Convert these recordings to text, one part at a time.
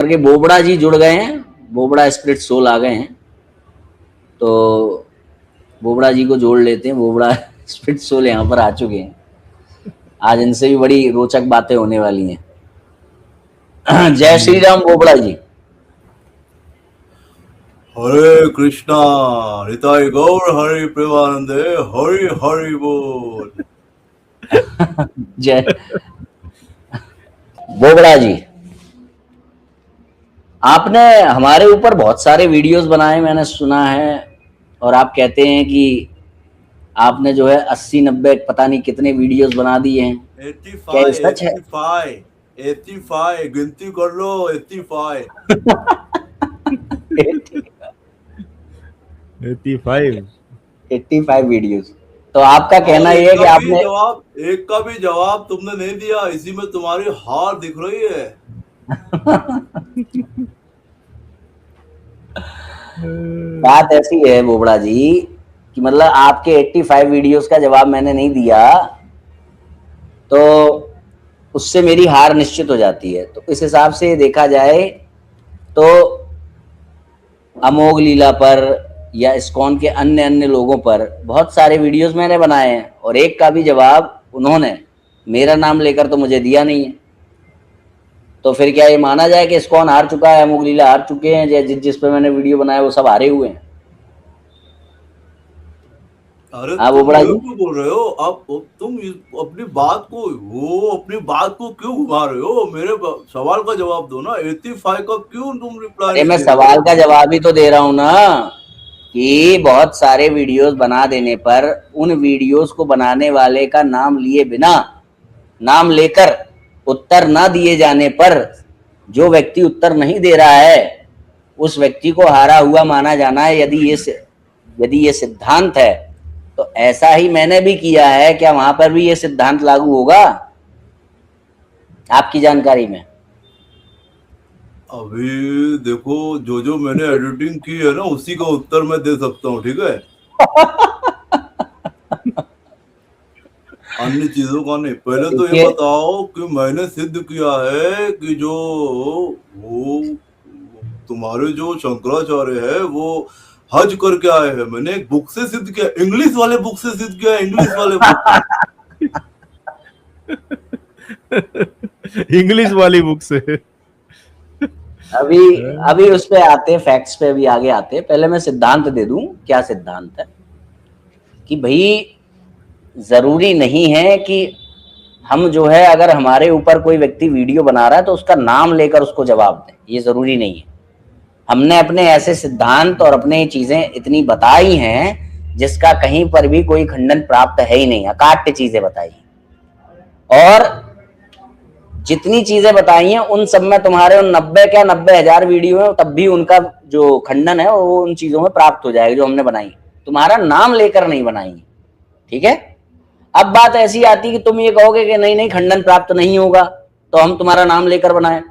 करके बोबड़ा जी जुड़ गए हैं, बोबड़ा स्पिरिट सोल आ गए हैं, तो बोबड़ा जी को जोड़ लेते हैं। बोबड़ा स्पिरिट सोल यहाँ पर आ चुके हैं, आज इनसे भी बड़ी रोचक बातें होने वाली हैं। जय श्री राम बोबड़ा जी। हरे कृष्णा निताई गौर हरि प्रेमानंदे हरि हरि बोल। जय बोबड़ा जी, आपने हमारे ऊपर बहुत सारे वीडियोस बनाए, मैंने सुना है, और आप कहते हैं कि आपने जो है 80-90 पता नहीं कितने वीडियोस बना दिए हैं। क्या ये 85 सच है? 85 गिनती कर लो 85। 85 वीडियोस। तो आपका कहना यह है कि आपने एक का भी जवाब तुमने नहीं दिया, इसी में तुम्हारी हार दिख रही है। बात ऐसी है बोबड़ा जी कि मतलब आपके 85 वीडियोस का जवाब मैंने नहीं दिया तो उससे मेरी हार निश्चित हो जाती है। तो इस हिसाब से देखा जाए तो अमोघ लीला पर या इस्कॉन के अन्य अन्य लोगों पर बहुत सारे वीडियोस मैंने बनाए हैं, और एक का भी जवाब उन्होंने मेरा नाम लेकर तो मुझे दिया नहीं है। तो फिर क्या ये माना जाए कि इस्कॉन हार चुका है, अमोघ लीला हार चुके हैं, जिस पे मैंने वीडियो बनाया वो सब हारे हुए हैं? अरे हाँ तुम बोबड़ा ये जी, क्यों बोल रहे हो? अब तुम अपनी बात को क्यों घुमा रहे हो? मेरे सवाल का जवाब दो ना। 85 का क्यों तुम रिप्लाई अरे नहीं मैं दे रहे सवाल हो? का जवाब ही तो दे रहा हूं ना, कि बहुत सारे वीडियोस बना देने पर उन वीडियोस को बनाने वाले का नाम लिए बिना, नाम लेकर उत्तर ना दिए जाने पर जो व्यक्ति उत्तर नहीं दे रहा है उस व्यक्ति को हारा हुआ माना जाना है। यदि ये सिद्धांत है तो ऐसा ही मैंने भी किया है, क्या वहां पर भी ये सिद्धांत लागू होगा आपकी जानकारी में? अभी देखो, जो मैंने एडिटिंग की है ना उसी का उत्तर मैं दे सकता हूँ, ठीक है? अन्य चीजों का नहीं। पहले तो ये बताओ कि मैंने सिद्ध किया है कि जो वो तुम्हारे जो शंकराचार्य है वो हज करके आए हैं। मैंने एक बुक से सिद्ध किया, इंग्लिश वाले बुक से सिद्ध किया, इंग्लिश वाले बुक। इंग्लिश वाली बुक से। अभी उस पे आते हैं, फैक्ट्स पे अभी आगे आते हैं। पहले मैं सिद्धांत दे दूं। क्या सिद्धांत है कि भाई जरूरी नहीं है कि हम जो है अगर हमारे ऊपर कोई व्यक्ति वीडियो बना रहा है तो उसका नाम लेकर उसको जवाब दें, ये जरूरी नहीं है। हमने अपने ऐसे सिद्धांत और अपने चीजें इतनी बताई हैं जिसका कहीं पर भी कोई खंडन प्राप्त है ही नहीं, अकाट्य चीजें बताई। और जितनी चीजें बताई हैं उन सब में तुम्हारे उन 90,000 वीडियो है, तब भी उनका जो खंडन है वो उन चीजों में प्राप्त हो जाएगा जो हमने बनाई। तुम्हारा नाम लेकर नहीं बनाई, ठीक है? अब बात ऐसी आती कि तुम ये कहोगे कि नहीं नहीं खंडन प्राप्त नहीं होगा तो हम तुम्हारा नाम लेकर बनाए।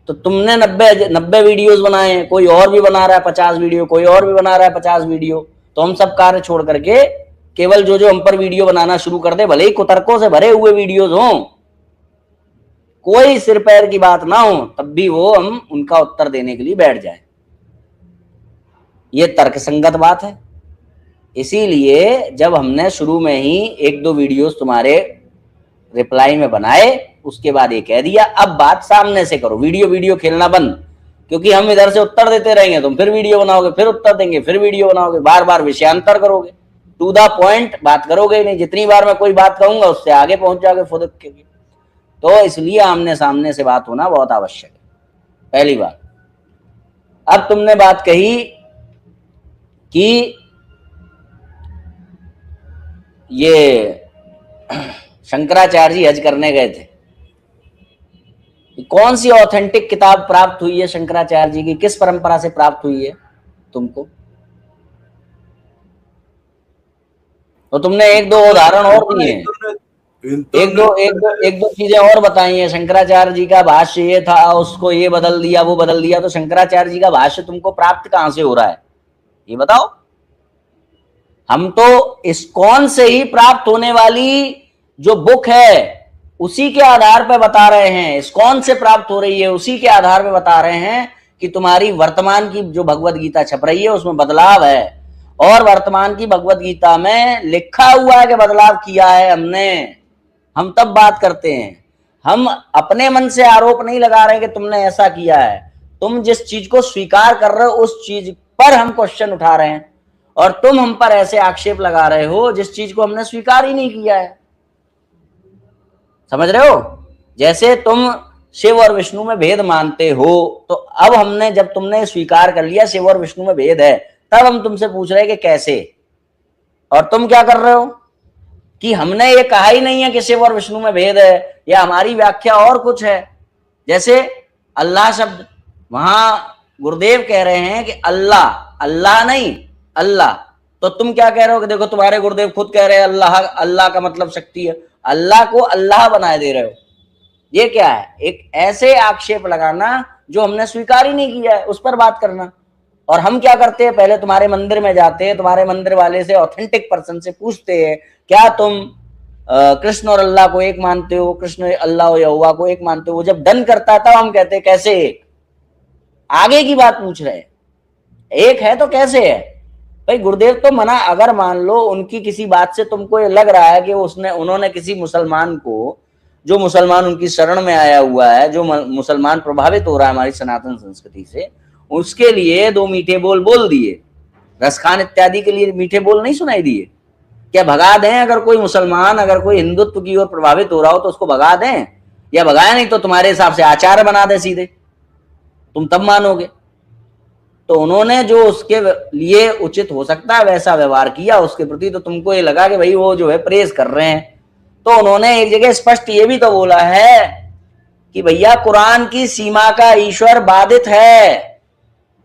तो तुमने 90 वीडियोस बनाए हैं, कोई और भी बना रहा है 50 वीडियो, कोई और भी बना रहा है 50 वीडियो, तो हम सब कार्य छोड़ करके केवल जो हम पर वीडियो बनाना शुरू कर दे, भले ही कुतर्कों से भरे हुए वीडियोस हों, कोई सिर पैर की बात ना हो, तब भी वो हम उनका उत्तर देने के लिए बैठ जाए। ये तर्कसंगत बात है। इसीलिए जब हमने शुरू में ही 1-2 वीडियोस तुम्हारे रिप्लाई में बनाए, उसके बाद ये कह दिया अब बात सामने से करो, वीडियो खेलना बंद, क्योंकि हम इधर से उत्तर देते रहेंगे, तुम फिर वीडियो बनाओगे, फिर उत्तर देंगे, फिर वीडियो बनाओगे, बार बार विषयांतर करोगे, टू द पॉइंट बात करोगे नहीं। जितनी बार मैं कोई बात कहूंगा उससे आगे पहुंच जाओगे फुदक के। तो इसलिए आमने सामने से बात होना बहुत आवश्यक है, पहली बात। अब तुमने बात कही कि ये शंकराचार्य जी हज करने गए थे। कौन सी ऑथेंटिक किताब प्राप्त हुई है शंकराचार्य जी की, किस परंपरा से प्राप्त हुई है तुमको? तो तुमने 1-2 उदाहरण और दिए हैं, एक दो चीजें और बताई हैं। शंकराचार्य जी का भाष्य ये था, उसको ये बदल दिया, वो बदल दिया। तो शंकराचार्य जी का भाष्य तुमको प्राप्त कहां से हो रहा है ये बताओ। हम तो इस्कॉन से ही प्राप्त होने वाली जो बुक है उसी के आधार पे बता रहे हैं, इस्कॉन से प्राप्त हो रही है, उसी के आधार पे बता रहे हैं कि तुम्हारी वर्तमान की जो भगवत गीता छप रही है उसमें बदलाव है, और वर्तमान की भगवत गीता में लिखा हुआ है कि बदलाव किया है हमने। हम तब बात करते हैं, हम अपने मन से आरोप नहीं लगा रहे कि तुमने ऐसा किया है। तुम जिस चीज को स्वीकार कर रहे हो उस चीज पर हम क्वेश्चन उठा रहे हैं, और तुम हम पर ऐसे आक्षेप लगा रहे हो जिस चीज को हमने स्वीकार ही नहीं किया है। समझ रहे हो? जैसे तुम शिव और विष्णु में भेद मानते हो, तो अब हमने, जब तुमने स्वीकार कर लिया शिव और विष्णु में भेद है, तब हम तुमसे पूछ रहे हैं कि कैसे। और तुम क्या कर रहे हो कि हमने ये कहा ही नहीं है कि शिव और विष्णु में भेद है, या हमारी व्याख्या और कुछ है। जैसे अल्लाह शब्द, वहां गुरुदेव कह रहे हैं कि अल्लाह, अल्लाह नहीं अल्लाह, तो तुम क्या कह रहे हो कि देखो तुम्हारे गुरुदेव खुद कह रहे हैं अल्लाह, अल्लाह का मतलब शक्ति है, अल्लाह को अल्लाह बनाए दे रहे हो। ये क्या है? एक ऐसे आक्षेप लगाना जो हमने स्वीकार ही नहीं किया है, उस पर बात करना। और हम क्या करते हैं, पहले तुम्हारे मंदिर में जाते हैं, तुम्हारे मंदिर वाले से, ऑथेंटिक पर्सन से पूछते हैं, क्या तुम कृष्ण और अल्लाह को एक मानते हो, कृष्ण अल्लाह और यहोवा को एक मानते हो? वो जब डन करता है तब हम कहते हैं कैसे एक, आगे की बात पूछ रहे हैं, एक है तो कैसे है? भाई गुरुदेव तो मना, अगर मान लो उनकी किसी बात से तुमको ये लग रहा है कि उन्होंने किसी मुसलमान को, जो मुसलमान उनकी शरण में आया हुआ है, जो मुसलमान प्रभावित हो रहा है हमारी सनातन संस्कृति से, उसके लिए दो मीठे बोल बोल दिए, रसखान इत्यादि के लिए मीठे बोल नहीं सुनाई दिए, क्या भगा दें? अगर कोई मुसलमान, अगर कोई हिंदुत्व की ओर प्रभावित हो रहा हो तो उसको भगा दें, या भगाया नहीं तो तुम्हारे हिसाब से आचार्य बना दें सीधे, तुम तब मानोगे। तो उन्होंने जो उसके लिए उचित हो सकता है वैसा व्यवहार किया उसके प्रति, तो तुमको ये लगा कि भाई वो जो है प्रेज कर रहे हैं। तो उन्होंने एक जगह स्पष्ट ये भी तो बोला है कि भैया कुरान की सीमा का ईश्वर बाधित है,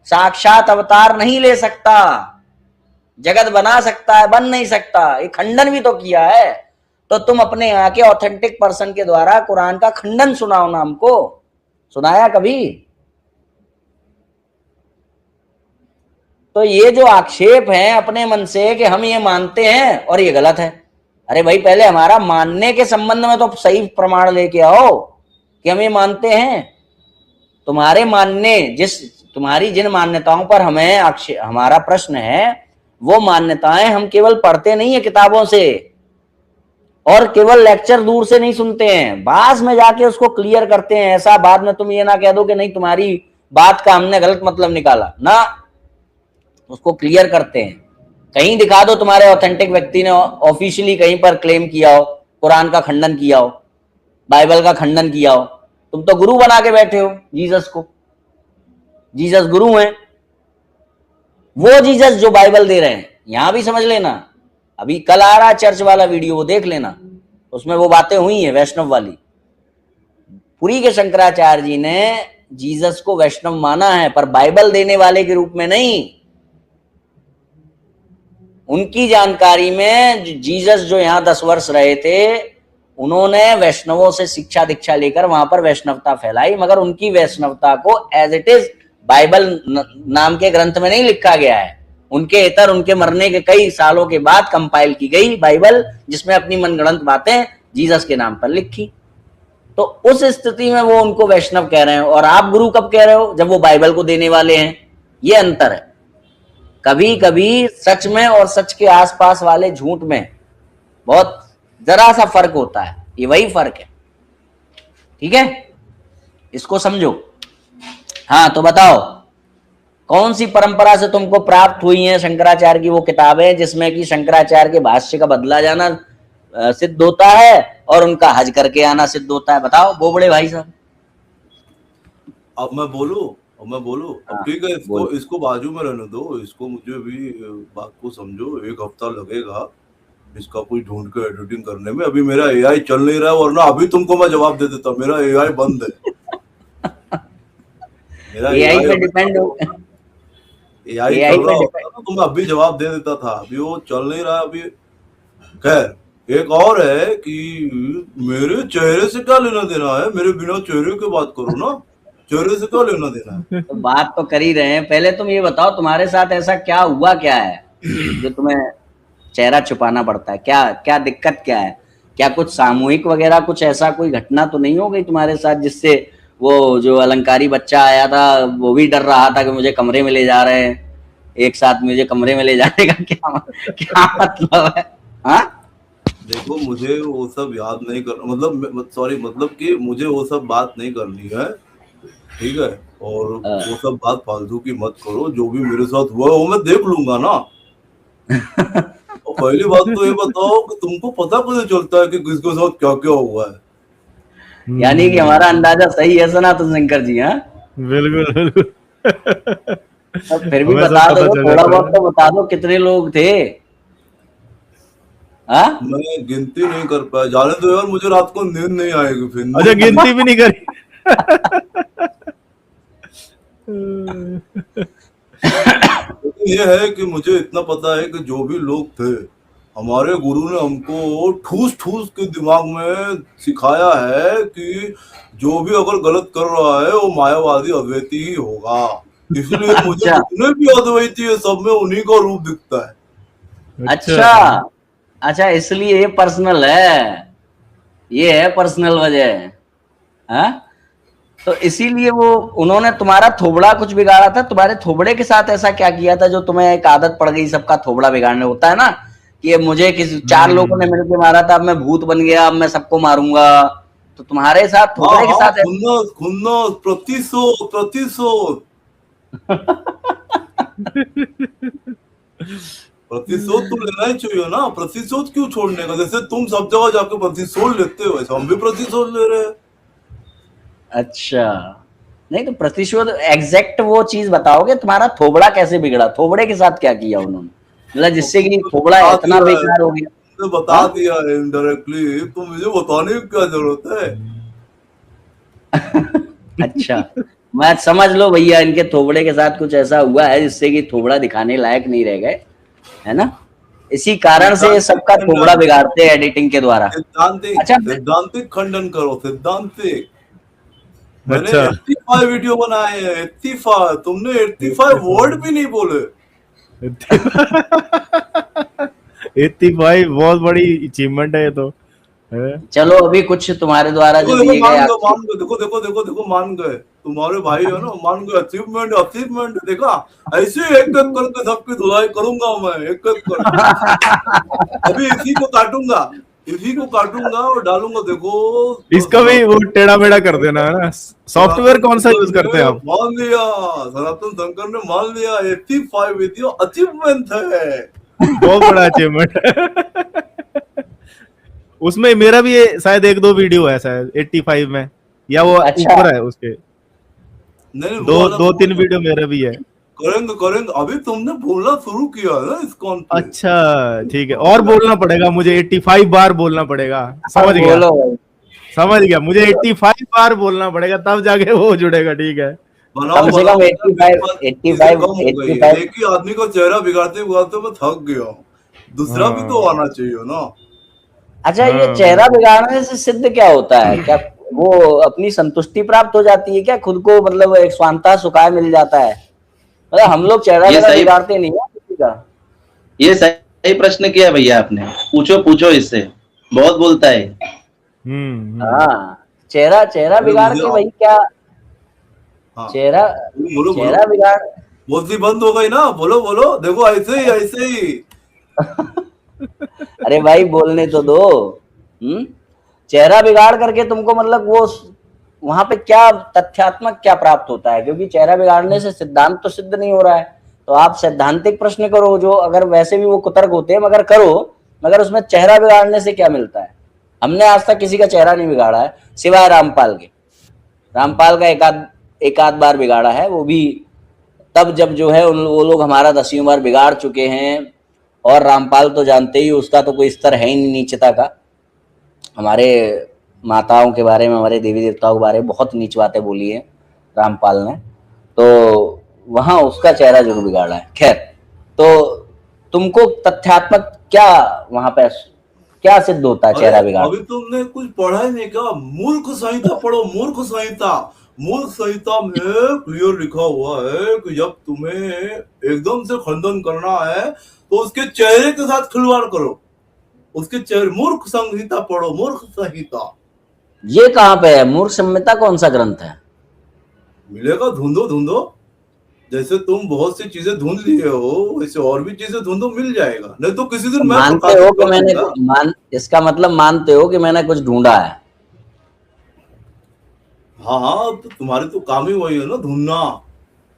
साक्षात अवतार नहीं ले सकता, जगत बना सकता है, बन नहीं सकता। ये खंडन भी तो किया है। तो तुम अपने यहाँ के ऑथेंटिक पर्सन के द्वारा कुरान का खंडन सुनाओ ना हमको, सुनाया कभी? तो ये जो आक्षेप है अपने मन से कि हम ये मानते हैं और ये गलत है, अरे भाई पहले हमारा मानने के संबंध में तो सही प्रमाण लेके आओ कि हम ये मानते हैं। तुम्हारे मानने, तुम्हारी जिन मान्यताओं पर हमारा प्रश्न है, वो मान्यताएं हम केवल पढ़ते नहीं है किताबों से, और केवल लेक्चर दूर से नहीं सुनते हैं, बास में जाके उसको क्लियर करते हैं। ऐसा बाद में तुम ये ना कह दो कि नहीं तुम्हारी बात का हमने गलत मतलब निकाला ना, उसको क्लियर करते हैं। कहीं दिखा दो तुम्हारे ऑथेंटिक व्यक्ति ने ऑफिशियली कहीं पर क्लेम किया हो, कुरान का खंडन किया हो, बाइबल का खंडन किया हो। तुम तो गुरु बना के बैठे हो जीसस को, जीसस गुरु हैं, वो जीसस जो बाइबल दे रहे हैं। यहां भी समझ लेना, अभी कल आ रहा चर्च वाला वीडियो, वो देख लेना, उसमें वो बातें हुई हैं वैष्णव वाली। पुरी के शंकराचार्य जी ने जीसस को वैष्णव माना है, पर बाइबल देने वाले के रूप में नहीं। उनकी जानकारी में जीसस जो यहाँ 10 वर्ष रहे थे, उन्होंने वैष्णवों से शिक्षा दीक्षा लेकर वहां पर वैष्णवता फैलाई, मगर उनकी वैष्णवता को एज इट इज बाइबल नाम के ग्रंथ में नहीं लिखा गया है। उनके इतर, उनके मरने के कई सालों के बाद कंपाइल की गई बाइबल, जिसमें अपनी मनगढ़ंत बातें जीसस के नाम पर लिखी। तो उस स्थिति में वो उनको वैष्णव कह रहे हैं, और आप गुरु कब कह रहे हो? जब वो बाइबल को देने वाले हैं। ये अंतर है। कभी कभी सच में और सच के आसपास वाले झूठ में बहुत जरा सा फर्क होता है, ये वही फर्क है। ठीक है, इसको समझो। हाँ तो बताओ, कौन सी परंपरा से तुमको प्राप्त हुई है शंकराचार्य की वो किताबें जिसमें कि शंकराचार्य के भाष्य का बदला जाना सिद्ध होता है और उनका हज करके आना सिद्ध होता है? बताओ बोबड़े भाई साहब। अब मैं बोलूं? अब ठीक है, इसको बाजू में रहने दो, इसको मुझे भी बात को समझो। 1 हफ्ता लगेगा इसका कोई ढूंढ के एडिटिंग करने में। अभी मेरा एआई चल नहीं रहा है, वरना अभी तुमको मैं जवाब दे देता। मेरा एआई बंद है। मेरा एआई पे डिपेंड हो, एआई चल रहा होता तो तुम अभी जवाब दे देता था। अभी वो चल नहीं रहा अभी। खैर, एक और है कि मेरे चेहरे से क्या लेना देना है? मेरे बिना चेहरे की बात करो ना, चेहरे से क्या लेना देना है? तो बात तो कर ही रहे हैं। पहले तुम ये बताओ, तुम्हारे साथ ऐसा क्या हुआ, क्या है जो तुम्हें चेहरा छुपाना पड़ता है? क्या क्या दिक्कत क्या है? क्या कुछ सामूहिक वगैरह कुछ ऐसा कोई घटना तो नहीं हो गई तुम्हारे साथ जिससे वो जो अलंकारी बच्चा आया था वो भी डर रहा था कि मुझे कमरे में ले जा रहे हैं, एक साथ मुझे कमरे में ले जाने का क्या क्या मतलब है? हाँ देखो मुझे वो सब याद नहीं कर, मतलब सॉरी, मतलब कि मुझे वो सब बात नहीं करनी है, ठीक है। और वो सब बात फालतू की मत करो, जो भी मेरे साथ हुआ है वो मैं देख लूंगा ना। और पहली बात तो ये बताओ कि तुमको पता कैसे चलता है कि किसके साथ क्या क्या हुआ है? यानी कि हमारा अंदाजा सही है सनातन शंकर जी। हाँ बिल्कुल बिल्कुल। अब फिर भी हमें सब बता पता दो, चल थोड़ा जाता बहुत है। तो बता दो कितने लोग थे। हाँ मैं गिनती नहीं कर पाया, जाने दो यार, मुझे रात को नींद नहीं आएगी फिर। अच्छा, गिनती भी नहीं करी। लेकिन ये है कि मुझे इतना पता है कि जो भी लोग थे, हमारे गुरु ने हमको ठूस ठूस के दिमाग में सिखाया है कि जो भी अगर गलत कर रहा है वो मायावादी अद्वैती ही होगा। इसलिए मुझे अच्छा जितने भी अद्वैती है सब में उन्हीं का रूप दिखता है। अच्छा अच्छा, इसलिए ये पर्सनल है, ये है पर्सनल वजह। हाँ तो इसीलिए वो उन्होंने तुम्हारा थोबड़ा कुछ बिगाड़ा था। तुम्हारे थोबड़े के साथ ऐसा क्या किया था जो तुम्हें एक आदत पड़ गई सबका थोबड़ा बिगाड़ने? होता है ना कि ये मुझे किसी 4 लोगों ने मिलकर मारा था, अब मैं भूत बन गया, अब मैं सबको मारूंगा। तो तुम्हारे साथ हाँ थोबड़े के हाँ, साथ खुन्नस खुन्नस, प्रतिशोध प्रतिशोध। प्रतिशोध तो लेना ही चाहिए ना, प्रतिशोध क्यों छोड़ने का? जैसे तुम सब जगह जाके प्रतिशोध लेते हो, वैसे हम भी प्रतिशोध ले रहे हैं। अच्छा नहीं तो प्रतिशोध एग्जैक्ट वो चीज बताओगे, तुम्हारा थोबड़ा कैसे बिगड़ा? थोबड़े के साथ क्या किया उन्होंने, मतलब तो जिससे कि तुमने थोबड़ा बता इतना दिया है, बेकार हो गया? तुमने बता हाँ दिया है इनडायरेक्टली, तो मुझे बताने की क्या जरूरत है? अच्छा मैं समझ लो भैया इनके थोबड़े के साथ कुछ ऐसा हुआ है जिससे कि थोबड़ा दिखाने लायक नहीं रह गए, है ना? इसी कारण से ये सिद्धांतिक सबका थोबड़ा खंडन, बिगाड़ते हैं एडिटिंग के द्वारा। सिद्धांतिक अच्छा सिद्धांतिक खंडन करो, सिद्धांतिक। मैंने अच्छा। 85 वीडियो बनाए हैं, 85। तुमने 85 वर्ड भी नहीं बोले। 85 बहुत बड़ी अचीवमेंट है ये तो है। चलो अभी कुछ तुम्हारे द्वारा देखो जो देखो, दिए गए मान गए, देखो देखो देखो देखो, मान गए। तुम्हारे भाई है ना, मान गए। अचीवमेंट अचीवमेंट देखा, ऐसे ही एक एक करके सबकी धुलाई करूंगा मैं, एक एक करके। अभी इसी को काटूंगा, इसी को काटूंगा और डालूंगा, देखो। तो इसका भी वो टेढ़ा मेढ़ा कर देना है ना। सॉफ्टवेयर सनातन कौन सा शंकर यूज करते ने हैं आप? मान लिया, सनातन शंकर ने मान लिया, 85 वीडियो अचीवमेंट है। बहुत बड़ा अचीवमेंट। उसमें मेरा भी शायद 1-2 वीडियो है शायद 85 में, या वो अच्छा ऊपर है उसके। नहीं, दो वो वाला दो तो 3 वीडियो मेरा भी है। करेंगे करेंगे। अभी तुमने बोलना शुरू किया है ना इस कॉन पे। अच्छा ठीक है, और बोलना पड़ेगा मुझे, 85 बार बोलना पड़ेगा। अब समझ गया, बोलो भाई। समझ गया, मुझे 85 बार बोलना पड़ेगा तब जाके वो जुड़ेगा। ठीक है। बनाओ कम से बनाओ, कम मेरी 85 बात चीजें 85 कम हो गई है। 85। एक ही आदमी का चेहरा बिगाड़ते बिगाड़ते मैं थक गया हूँ, दूसरा भी तो हाँ आना चाहिए ना। अच्छा ये हाँ चेहरा बिगाड़ने से सिद्ध क्या होता है? क्या वो अपनी संतुष्टि प्राप्त हो जाती है क्या? खुद को मतलब एक स्वांतः सुखाय मिल जाता है? मतलब हम लोग चेहरा ये वेरा सही बिगाड़ते नहीं है किसी का। ये सही प्रश्न किया भैया आपने। पूछो पूछो इससे, बहुत बोलता है। हाँ चेहरा चेहरा अरे बिगाड़ मुझे के भाई आप, क्या? हाँ चेहरा बोलो बोलो, चेहरा बिगाड़ बोलती बंद हो गई ना, बोलो बोलो, देखो ऐसे ही ऐसे ही। अरे भाई बोलने तो दो। चेहरा बिगाड़ करके तुमको मतलब वो वहां पे क्या तथ्यात्मक क्या प्राप्त होता है? क्योंकि चेहरा बिगाड़ने से सिद्धांत तो सिद्ध नहीं हो रहा है। तो आप सैद्धांतिक प्रश्न करो, जो अगर वैसे भी वो कुतर्क होते हैं मगर करो, मगर उसमें चेहरा बिगाड़ने से क्या मिलता है? हमने आज तक किसी का चेहरा नहीं बिगाड़ा है सिवाय रामपाल के। रामपाल का एक आध बार बिगाड़ा है, वो भी तब जब जो है वो लोग हमारा 10वीं बार बिगाड़ चुके हैं। और रामपाल तो जानते ही, उसका तो कोई स्तर है ही नहीं नीचता का। हमारे माताओं के बारे में, हमारे देवी देवताओं के बारे में बहुत नीच बातें बोली है रामपाल ने, तो वहां उसका चेहरा जरूर बिगाड़ा है। खैर, तो तुमको तथ्यात्मक क्या वहां पे क्या सिद्ध होता है अरे चेहरा बिगाड़? अभी तुमने कुछ पढ़ा ही नहीं क्या? मूर्ख संहिता पढ़ो, मूर्ख संहिता। मूर्ख संहिता में क्लियर लिखा हुआ है कि जब तुम्हें एकदम से खंडन करना है तो उसके चेहरे के साथ खिलवाड़ करो। उसके मूर्ख संहिता पढ़ो, मूर्ख संहिता ये कहाँ पे है? मूर्ख संहिता कौन सा ग्रंथ है? मिलेगा, ढूंढो ढूंढो। जैसे तुम बहुत सी चीजें ढूंढ लिए हो, वैसे और भी चीजें ढूंढो, मिल जाएगा। नहीं तो किसी दिन मैं मानते हो प्रकाशित कि कर मैंने दूंगा। इसका मतलब मानते हो कि मैंने कुछ ढूंढा है? हाँ हाँ, तो तुम्हारी तो काम ही वही है ना, ढूंढना।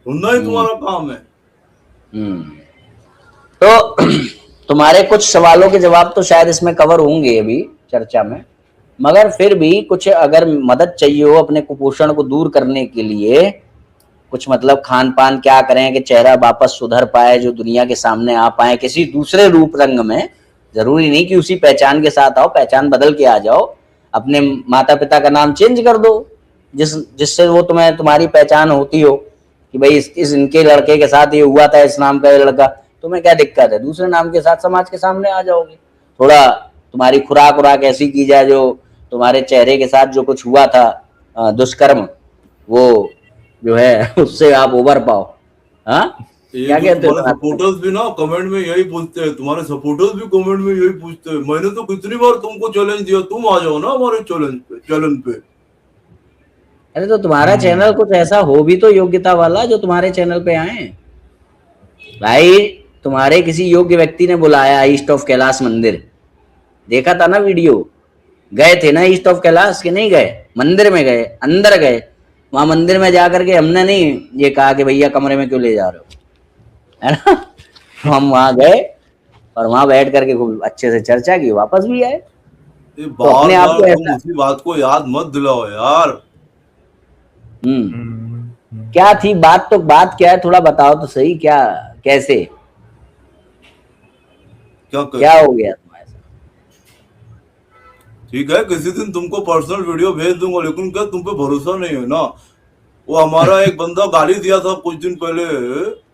ढूंढना ही तुम्हारा काम है। तो तुम्हारे कुछ सवालों के जवाब तो शायद इसमें कवर होंगे अभी चर्चा में, मगर फिर भी कुछ अगर मदद चाहिए हो अपने कुपोषण को दूर करने के लिए, कुछ मतलब खान पान क्या करें कि चेहरा वापस सुधर पाए, जो दुनिया के सामने आ पाए किसी दूसरे रूप रंग में, जरूरी नहीं कि उसी पहचान के साथ आओ, पहचान बदल के आ जाओ, अपने माता पिता का नाम चेंज कर दो, जिससे वो तुम्हारी पहचान होती हो कि भाई इस इनके लड़के के साथ ये हुआ था, इस नाम का ये लड़का, तुम्हें क्या दिक्कत है? दूसरे नाम के साथ समाज के सामने आ जाओगे। थोड़ा तुम्हारी खुराक ऐसी की जाए जो तुम्हारे चेहरे के साथ जो कुछ हुआ था दुष्कर्म, वो जो है उससे आप उबर पाओ। हाँ, क्या कहते हो? तुम्हारे सपोर्टर्स भी ना कमेंट में यही पूछते हैं, तुम्हारे सपोर्टर्स भी कमेंट में यही पूछते हैं। मैंने तो कितनी बार तुमको चैलेंज दिया, तुम आ जाओ ना हमारे चैलेंज पे। अरे तो तुम्हारा चैनल कुछ ऐसा हो भी तो योग्यता वाला जो तुम्हारे चैनल पे आए भाई। तुम्हारे किसी योग्य व्यक्ति ने बुलाया ईस्ट ऑफ कैलाश मंदिर, देखा था ना वीडियो? गए थे ना ईस्ट ऑफ कैलाश के? नहीं गए? मंदिर में गए, अंदर गए। वहां मंदिर में जाकर के हमने नहीं ये कहा कि भैया कमरे में क्यों ले जा रहे हो, है ना? तो हम वहां गए और वहां बैठ करके खूब अच्छे से चर्चा की, वापस भी आए। तो अपने आप को तुम उसी बात को याद मत दिलाओ यार। क्या थी बात? तो बात क्या है थोड़ा बताओ तो सही। क्या, कैसे, क्या हो गया तुम्हारे साथ? ठीक है, किसी दिन तुमको पर्सनल वीडियो भेज दूंगा, लेकिन क्या तुम पे भरोसा नहीं है ना? वो हमारा एक बंदा गाली दिया था कुछ दिन पहले,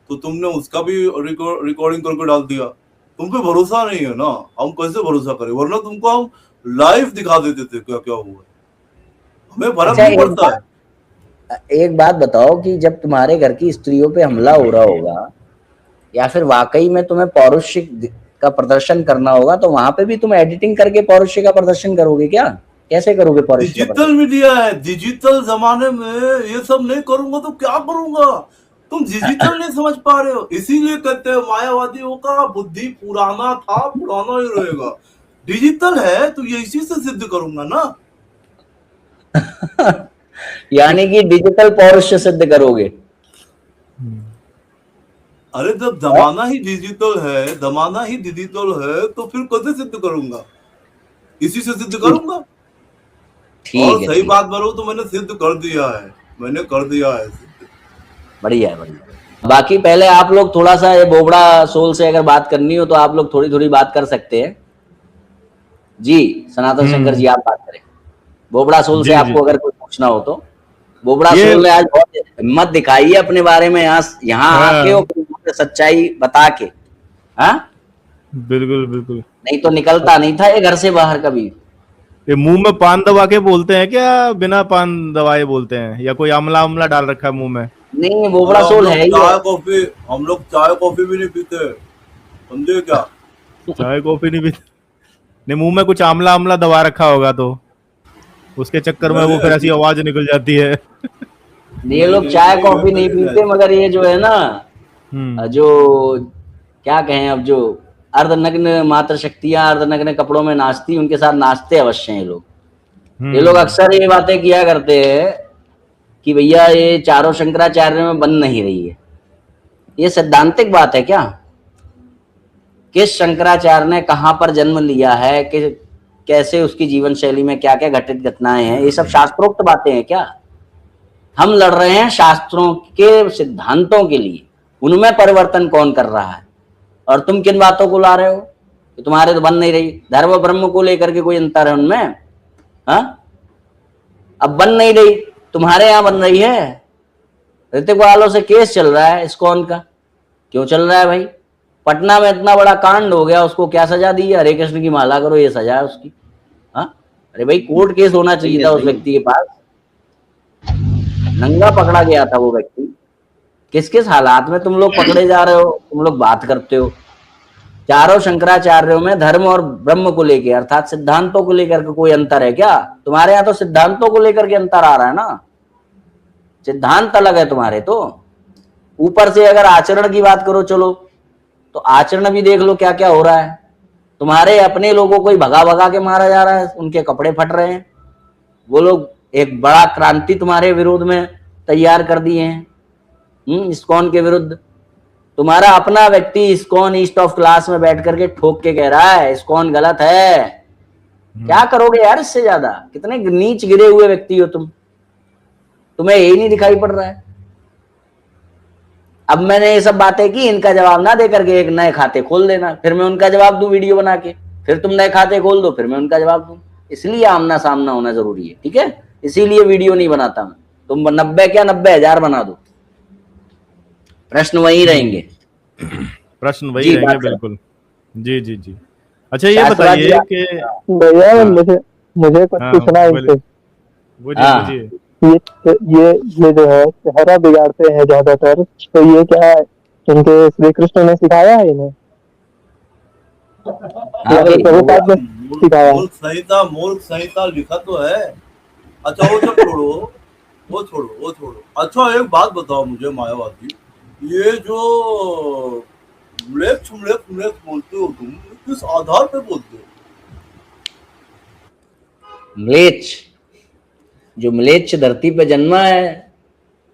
तो तुमने उसका भी रिकॉर्डिंग करके डाल दिया। तुम पे भरोसा नहीं है ना, हम कैसे भरोसा करें? वरना तुमको हम लाइव दिखा देते थे क्या क्या हुआ। हमें फर्क नहीं पड़ता है। एक बात बताओ कि जब तुम्हारे घर की स्त्रियों पे हमला हो रहा होगा या फिर वाकई में तुम्हें पौरुष का प्रदर्शन करना होगा, तो वहां पे भी तुम एडिटिंग करके पौरुष का प्रदर्शन करोगे क्या? कैसे करोगे पौरुष? डिजिटल मीडिया है, डिजिटल जमाने में ये सब नहीं करूंगा तो क्या करूंगा? तुम डिजिटल नहीं समझ पा रहे हो, इसीलिए कहते हैं मायावादियों का बुद्धि पुराना था, पुराना ही रहेगा। डिजिटल है तो ये इसी से सिद्ध करूंगा ना। यानी कि डिजिटल पौरुष सिद्ध करोगे? अरे जब जमाना ही डिजिटल है, जमाना ही डिजिटल है, तो फिर कैसे सिद्ध करूंगा? इसी से सिद्ध करूंगा। और सही बात बोलो तो मैंने सिद्ध कर दिया है, मैंने कर दिया है सिद्ध। बढ़िया है, बढ़िया। बाकी पहले आप लोग थोड़ा सा ये बोबड़ा सोल से अगर बात करनी हो तो आप लोग थोड़ी थोड़ी बात कर सकते हैं जी। सनातन शंकर जी, आप बात करें बोबड़ा सोल से। आपको अगर कुछ पूछना हो तो बोबड़ा सोल ने आज बहुत हिम्मत दिखाई है अपने बारे में, यहाँ आके और सच्चाई बता के। हाँ, बिल्कुल बिल्कुल। नहीं तो निकलता नहीं था ये घर से बाहर कभी। ये मुंह में पान दबा के बोलते हैं क्या, बिना पान दबाए बोलते हैं, या कोई अमला डाल रखा है मुंह में? नहीं, बोबड़ा सोल है चाय कॉफी, हम लोग चाय कॉफी भी नहीं पीते, समझे क्या? चाय कॉफी नहीं पीते? नहीं, मुंह में कुछ आमला दबा रखा होगा तो उसके चक्कर में वो फिर ऐसी आवाज निकल जाती है। ये लोग चाय कॉफी नहीं पीते, मगर ये जो है ना, जो क्या कहें अब, जो अर्धनग्न मात्र शक्तियां अर्धनग्न कपड़ों में नाचती, उनके साथ नाचते अवश्य हैं ये लोग। ये लोग अक्सर ये बातें किया करते हैं कि भैया ये चारों शंकराचार्य में बन नहीं रही है। ये सैद्धांतिक बात है क्या? किस शंकराचार्य ने कहां पर जन्म लिया है, कि कैसे उसकी जीवन शैली में क्या क्या घटित घटनाएं हैं, ये सब शास्त्रोक्त बातें हैं क्या? हम लड़ रहे हैं शास्त्रों के सिद्धांतों के लिए, उनमें परिवर्तन कौन कर रहा है? और तुम किन बातों को ला रहे हो कि तुम्हारे तो बन नहीं रही? धर्म ब्रह्म को लेकर के कोई अंतर है उनमें? हाँ, अब बन नहीं रही, तुम्हारे यहां बन रही है। ऋतिक वालों से केस चल रहा है इस्कॉन का। क्यों चल रहा है भाई? पटना में इतना बड़ा कांड हो गया, उसको क्या सजा दी है? हरे कृष्ण की माला करो, ये सजा है उसकी। हाँ, अरे भाई कोर्ट केस होना चाहिए था उस व्यक्ति के पास। नंगा पकड़ा गया था वो व्यक्ति। किस किस हालात में तुम लोग पकड़े जा रहे हो, तुम लोग बात करते हो। चारों शंकराचार्यों में धर्म और ब्रह्म को लेकर अर्थात सिद्धांतों को लेकर के कोई अंतर है क्या? तुम्हारे यहाँ तो सिद्धांतों को लेकर के अंतर आ रहा है ना, सिद्धांत अलग है तुम्हारे। तो ऊपर से अगर आचरण की बात करो चलो, तो आचरण भी देख लो क्या क्या हो रहा है। तुम्हारे अपने लोगों को ही भगा भगा के मारा जा रहा है, उनके कपड़े फट रहे हैं। वो लोग एक बड़ा क्रांति तुम्हारे विरोध में तैयार कर दिए हैं, इस्कॉन के विरुद्ध। तुम्हारा अपना व्यक्ति इस्कॉन ईस्ट ऑफ क्लास में बैठ करके ठोक के कह रहा है इस्कॉन गलत है। क्या करोगे यार इससे ज्यादा? कितने नीच गिरे हुए व्यक्ति हो तुम, तुम्हें यही नहीं दिखाई पड़ रहा है? अब मैंने ये सब बातें की, इनका जवाब ना दे करके एक नए खाते खोल देना, फिर मैं उनका जवाब दूं वीडियो बना के, फिर तुम नए खाते खोल दो, फिर मैं उनका जवाब दूं। इसलिए आमना सामना होना जरूरी है, ठीक है? इसीलिए वीडियो नहीं बनाता मैं। तुम 90 क्या 90,000 बना दो, प्रश्न वही रहेंगे। प्रश्न वही रहेंगे, बिल्कुल। जी जी जी। अच्छा ये बताइए कि भैया मुझे कुछ पूछना है इनसे। बुझिए ये जो है चेहरा बिगाड़ते हैं ज्यादातर, तो ये क्या है इनके श्री कृष्ण ने सिखाया है इन्हें? प्रभुपाद ने सिखाया? मूल संहिता लिखा तो है। अच्छा वो सब छोड़ो, वो छोड़ो। अच्छा एक बात बताओ मुझे मायावादी, ये जो म्लेच्छ बोलते हो तुम, किस आधार पे बोलते हो? जो म्लेच्छ धरती पे जन्मा है,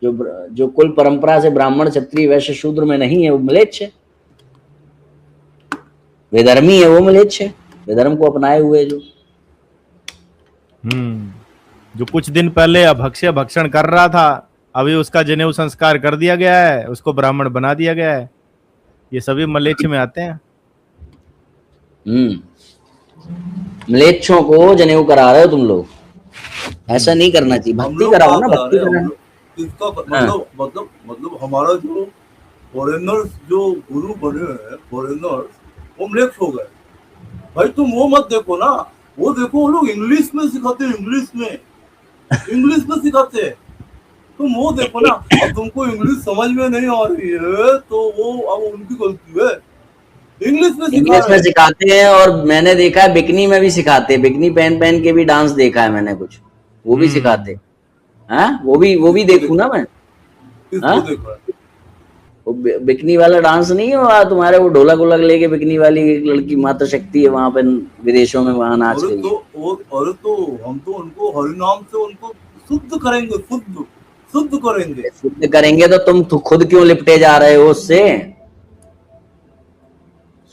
जो कुल परंपरा से ब्राह्मण क्षत्रिय वैश्य शूद्र में नहीं है, वो म्लेच्छ है। विधर्मी है वो म्लेच्छ है, विधर्म को अपनाए हुए जो कुछ दिन पहले अभक्ष्य भक्षण कर रहा था, अभी उसका जनेऊ संस्कार कर दिया गया है, उसको ब्राह्मण बना दिया गया है। ये सभी म्लेच्छ में आते हैं। म्लेच्छों को जनेऊ करा रहे हो तुम लोग, ऐसा नहीं करना चाहिए। भक्ति कराओ ना, भक्ति कराओ। इसका मतलब हमारा जो फॉरेनर्स जो गुरु बने हैं, फॉरेनर्स, वो म्लेच्छ हो गए। भाई तुम वो मत देखो ना, वो देखो वो लोग इंग्लिश में सिखाते हैं, इंग्लिश में सिखाते हैं। तुम वो देखो ना। अब तुमको इंग्लिश समझ में नहीं आ रही है तो वो अब उनकी गलती है। इंग्लिश में सिखाते हैं, और मैंने देखा है बिकनी में भी सिखाते हैं। बिकनी पहन के भी डांस देखा है मैंने, कुछ वो भी सिखाते हैं। वो भी देखूं ना मैं। वो बिकनी वाला डांस नहीं है तुम्हारे, वो ढोलक वोलक लेके बिकनी वाली एक लड़की माता शक्ति है वहां पे विदेशों में, वहां नाच रही है। अरे तो हम तो उनको हरिनाम से उनको शुद्ध करेंगे, शुद्ध करेंगे। तो तुम खुद क्यों लिपटे जा रहे हो उससे?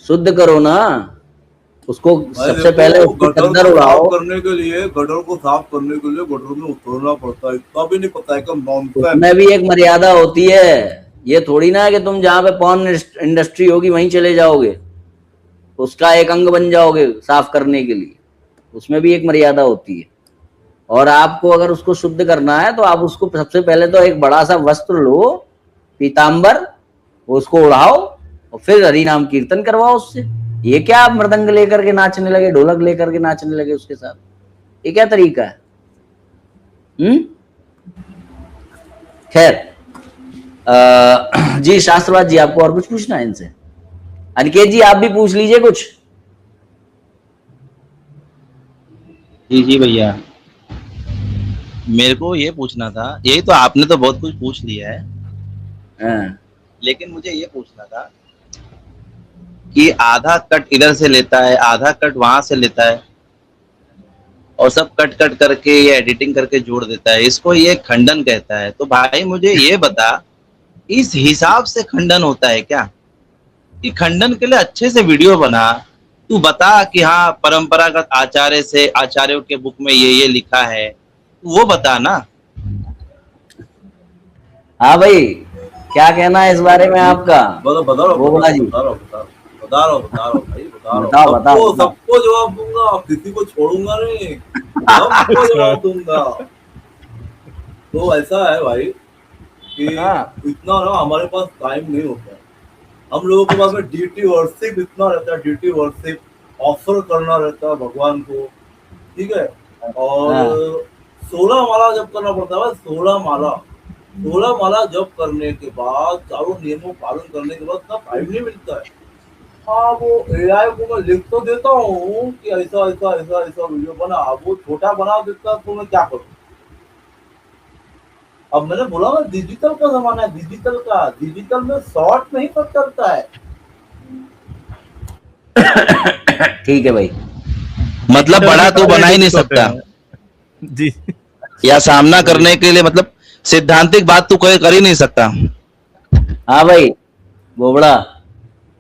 शुद्ध करो ना उसको। सबसे पहले गटर उड़ाओ करने के लिए, गटर को साफ करने के लिए गटर में उतरना पड़ता है। इतना भी नहीं पता है कि उसमें भी एक मर्यादा होती है। ये थोड़ी ना है कि तुम जहाँ पे पॉर्न इंडस्ट्री होगी वहीं चले जाओगे, उसका एक अंग बन जाओगे साफ करने के लिए। उसमें भी एक मर्यादा होती है। और आपको अगर उसको शुद्ध करना है तो आप उसको सबसे पहले तो एक बड़ा सा वस्त्र लो, पीतांबर, उसको उड़ाओ और फिर हरि नाम कीर्तन करवाओ उससे। ये क्या आप मृदंग लेकर के नाचने लगे, ढोलक लेकर के नाचने लगे उसके साथ? ये क्या तरीका है? खैर, जी शास्त्रवाद जी, आपको और कुछ पूछना है इनसे? अनिकेत जी आप भी पूछ लीजिए कुछ। जी भैया, मेरे को ये पूछना था, यही तो आपने तो बहुत कुछ पूछ लिया है। लेकिन मुझे ये पूछना था कि आधा कट इधर से लेता है, आधा कट वहां से लेता है, और सब कट करके ये एडिटिंग करके जोड़ देता है, इसको ये खंडन कहता है। तो भाई मुझे ये बता, इस हिसाब से खंडन होता है क्या? कि खंडन के लिए अच्छे से वीडियो बना, तू बता कि हाँ परंपरागत आचार्य से, आचार्यों के बुक में ये लिखा है, वो बता ना। हाँ भाई, क्या कहना है इस बारे में आपका? बताओ। सबको जवाब दूंगा, किसी को छोड़ूंगा नहीं, सबको जवाब दूंगा। तो ऐसा है भाई कि इतना ना हमारे पास टाइम नहीं होता है। हम लोगों के पास में डीटी वर्शिप इतना रहता है, डीटी वर्शिप ऑफर करना रहता है भगवान को, ठीक है। और 16 माला जब करना पड़ता है, 16 माला जब करने के बाद, चारों नियमों पालन करने के बाद ना टाइम नहीं मिलता है। हाँ वो एआई को मैं लिख तो देता हूँ कि ऐसा ऐसा ऐसा ऐसा वीडियो बना, वो छोटा बना देता तो मैं क्या करूँ। अब मैंने बोला ना डिजिटल का जमाना है, डिजिटल में शॉर्ट नहीं पता चलता है। ठीक है भाई, मतलब बड़ा तो बना ही नहीं सकता जी। या सामना करने के लिए, मतलब सिद्धांतिक बात तो कोई कर ही नहीं सकता। हाँ भाई बोबड़ा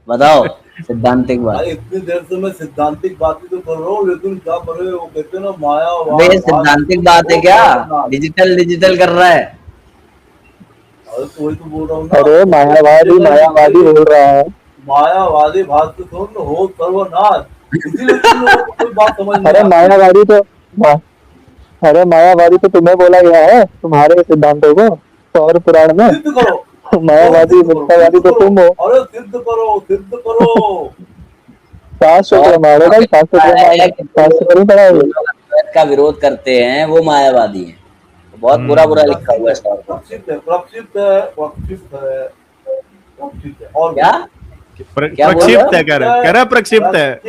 बताओ सिद्धांतिक बात। अरे इतनी देर से मैं सिद्धांतिक बातें तो कर रहा हूँ, लेकिन क्या करे, वो कहते हैं ना माया अबे ये सिद्धांतिक बात है क्या? डिजिटल कर रहा है। अरे तो वही तो बोल रहा हूँ ना। अरे मायावादी बोल रहा है। मायावादी भाषा सुन हो सर्वनाश, इसीलिए तुम लोगों को कोई बात समझ नहीं अरे आती। मायावादी तो तुम्हें बोला गया है, तुम्हारे सिद्धांतों को सौर पुराण में। सिद्ध करो, मायावादी मिथ्यावादी तो तुम हो। अरे सिद्ध करो। शास्त्र प्रमाण भाई, शास्त्र नहीं पढ़ा है। अद्वैत का विरोध करते हैं वो मायावादी हैं। बहुत बुरा लिखा हुआ है सौर पर। प्रक्षिप्त है। और क्या प्रक्षिप्त है, कह रहा है प्रक्षिप्त है।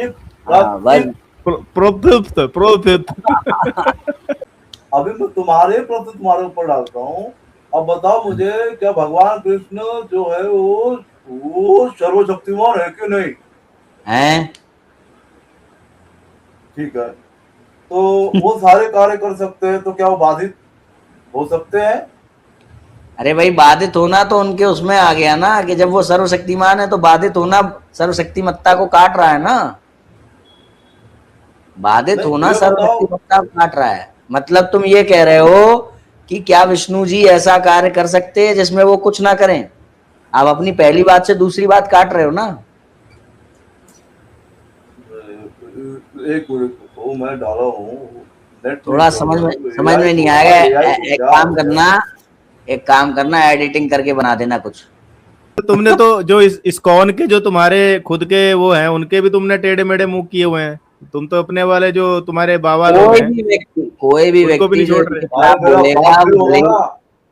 हाँ, बस प्रोपित अभी मैं तुम्हारे प्रति तुम्हारे ऊपर डालता हूँ। अब बताओ मुझे, क्या भगवान कृष्ण जो है वो सर्वशक्तिमान है कि नहीं? हैं? ठीक है, तो वो सारे कार्य कर सकते हैं, तो क्या वो बाधित हो सकते हैं? अरे भाई बाधित होना तो उनके उसमें आ गया ना कि जब वो सर्वशक्तिमान है तो बाधित होना सर्वशक्तिमत्ता को काट रहा है ना। बाधित होना सर्वशक्तिमत्ता को काट रहा है। मतलब तुम ये कह रहे हो कि क्या विष्णु जी ऐसा कार्य कर सकते हैं जिसमें वो कुछ ना करें? आप अपनी पहली बात से दूसरी बात काट रहे हो ना। एक मिनट तो मैं डाला हूँ, थोड़ा समझ में नहीं आएगा। एक काम करना एडिटिंग करके बना देना कुछ। तुमने तो जो इस्कॉन के जो तुम्हारे खुद के वो हैं, उनके भी तुमने टेढ़े मेढ़े मुंह किए हुए हैं। तुम तो अपने वाले जो तुम्हारे बाबा लोग हैं, कोई भी उनको भी नहीं छोड़ रहे।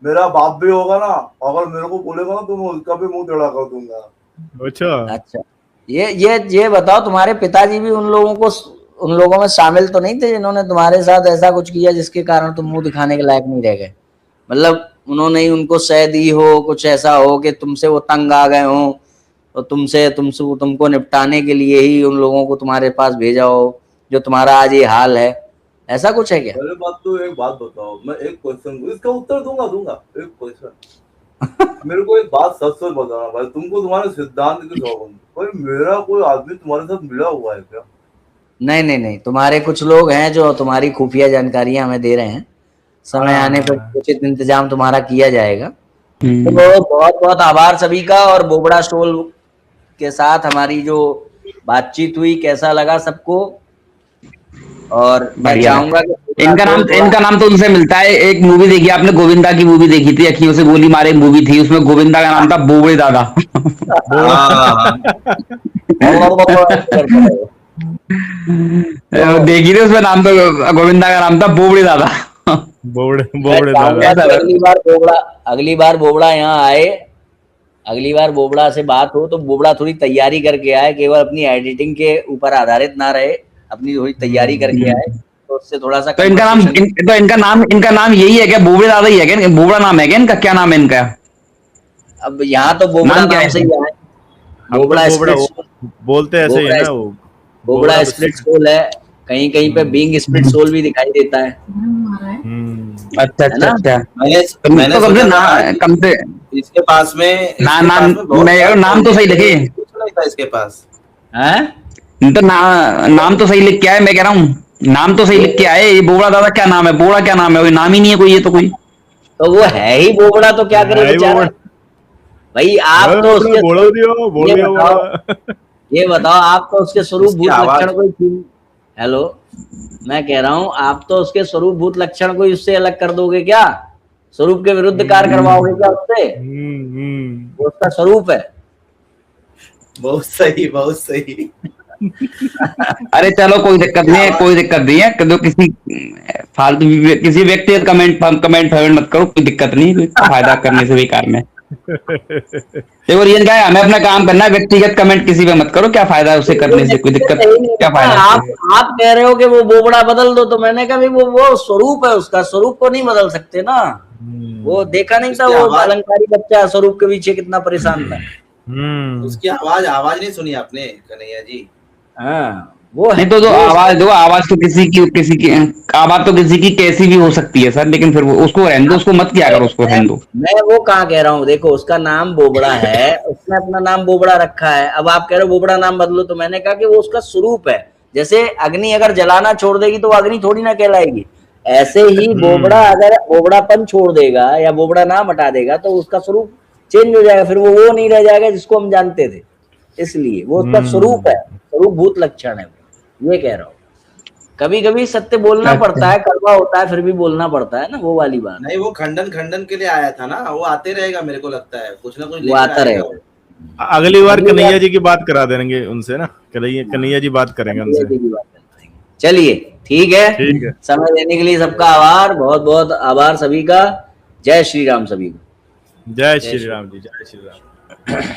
मेरा बाप भी होगा ना, अगर मेरे को बोलेगा ना तो मैं उसका भी मुंह टेढ़ा कर दूंगा। अच्छा, ये बताओ, तुम्हारे पिताजी भी उन लोगों में शामिल तो नहीं थे जिन्होंने तुम्हारे साथ ऐसा कुछ किया जिसके कारण तुम मुंह दिखाने के लायक नहीं रह गए? मतलब उन्होंने ही उनको सह दी हो, कुछ ऐसा हो कि तुमसे वो तंग आ गए हो तो तुमको निपटाने के लिए ही उन लोगों को तुम्हारे पास भेजा हो जो तुम्हारा आज ये हाल है, ऐसा कुछ है क्या? पहले बात तो एक बात बताओ, मैं एक क्वेश्चन इसका उत्तर दूंगा एक क्वेश्चन। मेरे को एक बात सच बताना भाई, तुमको तुम्हारे सिद्धांत की सौगंध, भाई मेरा कोई आदमी तुम्हारे साथ मिला हुआ है क्या? नहीं, तुम्हारे कुछ लोग हैं जो तुम्हारी खुफिया जानकारियां हमें दे रहे हैं। समय आने पर उचित इंतजाम तुम्हारा किया जाएगा। तो बहुत बहुत आभार सभी का। और बोबड़ा स्टोल के साथ हमारी जो बातचीत हुई, कैसा लगा सबको? और मैं चाहूंगा कि इनका नाम तो उनसे मिलता है। एक मूवी देखी आपने, गोविंदा की मूवी देखी थी, अखियों से गोली मारे मूवी थी, उसमें गोविंदा का नाम था बोबड़े दादा। देखी थी, उसमें नाम तो गोविंदा का नाम था बोबड़े दादा। बोबड़े दादा। अगली बार बोबड़ा यहाँ आए, अगली बार बोबड़ा से बात हो तो बोबड़ा थोड़ी तैयारी करके आए, केवल अपनी एडिटिंग के ऊपर आधारित ना रहे, अपनी थोड़ी तैयारी करके आए तो उससे थोड़ा सा। तो इनका नाम यही है क्या? बोबड़े दादा ही है क्या? बोबड़ा नाम है क्या इनका? क्या नाम है इनका? अब यहाँ तो बोबड़ा नाम से ही है। बोबड़ा बोलते ऐसे ही है ना वो। बोबड़ा स्प्लिट सोल है, कहीं कहीं पे बीइंग स्प्लिट सोल भी दिखाई देता है। अच्छा। मैंने कम से इसके पास में नाम तो सही लिखे था इसके पास हैं? तो नाम तो सही लिख के आए, मैं कह रहा हूँ नाम तो सही लिख के आए। ये बोबड़ा दादा क्या नाम है? बोबड़ा क्या नाम है? नाम ही नहीं है कोई, ये तो कोई तो वो है ही बोबड़ा, तो क्या करे बेचारा भाई। आप तो उसके ये बताओ, आप तो उसके स्वरूप भूत लक्षण कोई, हेलो मैं कह रहा हूँ, आप तो उसके स्वरूप भूत लक्षण को उससे अलग कर दोगे क्या? स्वरूप के विरुद्ध कार्य करवाओगे क्या उससे? वो उसका स्वरूप है। बहुत सही। अरे चलो, कोई दिक्कत नहीं है। तो किसी फालतू किसी व्यक्ति कमेंट मत करो, कोई दिक्कत नहीं, फायदा करने से बेकार में। देखो रीजन क्या है, हमें अपना काम करना है, व्यक्तिगत कमेंट किसी पे मत करो। क्या फायदा है उसे करने से, कोई दिक्कत, क्या फायदा है आप उससे? आप कह रहे हो कि वो बोबड़ा बदल दो, तो मैंने कहा भाई वो स्वरूप है उसका, स्वरूप को नहीं बदल सकते ना। वो देखा नहीं था, उसकी वो आवाज- अलंकारी बच्चा स्वरूप के पीछे कितना परेशान था। उसकी आवाज नहीं सुनी आपने कन्हैया जी? हाँ वो है नहीं तो जो वो आवाज, जो आवाज तो किसी की आवाज तो किसी की कैसी भी हो सकती है सर, लेकिन फिर वो उसको रहने दो, उसको मत किया करो, उसको रहने दो। मैं वो कहाँ कह रहा हूँ, देखो उसका नाम बोबड़ा है, उसने अपना नाम बोबड़ा रखा है। अब आप कह रहे हो बोबड़ा नाम बदलो, तो मैंने कहा कि वो उसका स्वरूप है। जैसे अग्नि अगर जलाना छोड़ देगी तो वो अग्नि थोड़ी ना कहलाएगी, ऐसे ही बोबड़ा अगर बोबड़ापन छोड़ देगा या बोबड़ा नाम हटा देगा तो उसका स्वरूप चेंज हो जाएगा, फिर वो नहीं रह जाएगा जिसको हम जानते थे। इसलिए वो उसका स्वरूप है, स्वरूप भूत लक्षण है, ये कह रहा हूँ। कभी कभी सत्य बोलना पड़ता है, कड़वा होता है, फिर भी बोलना पड़ता है ना, वो वाली बात। नहीं, वो खंडन के लिए आया था ना, वो आते रहेगा, मेरे को लगता है कुछ ना कुछ वो लेकर आता आएगा रहेगा। वो। अगली बार अगली कन्हैया बार- जी की बात करा देंगे उनसे ना, कन्हैया जी बात करेंगे उनसे। चलिए ठीक है, ठीक है। समय देने के लिए सबका आभार, बहुत बहुत आभार सभी का। जय श्री राम सभी को। जय श्री राम जी, जय श्री राम।